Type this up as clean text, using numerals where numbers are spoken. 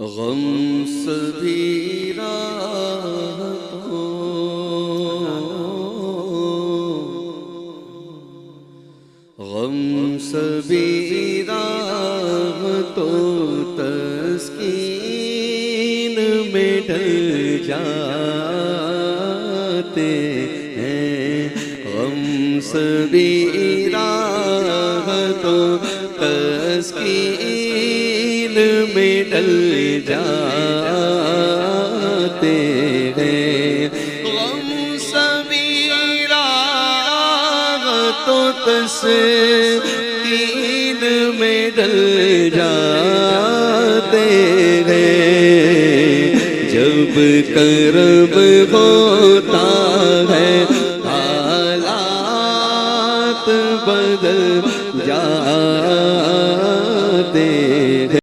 غم سبھی راحتوں غم سبھی راحتوں تسکین میں ڈل جاتے ہیں غم سبھی راحتوں تسکین میں ڈل جاتے ہیں غم سبھی راحتوں تسکین میں ڈل جاتے ہیں جب کرب ہوتا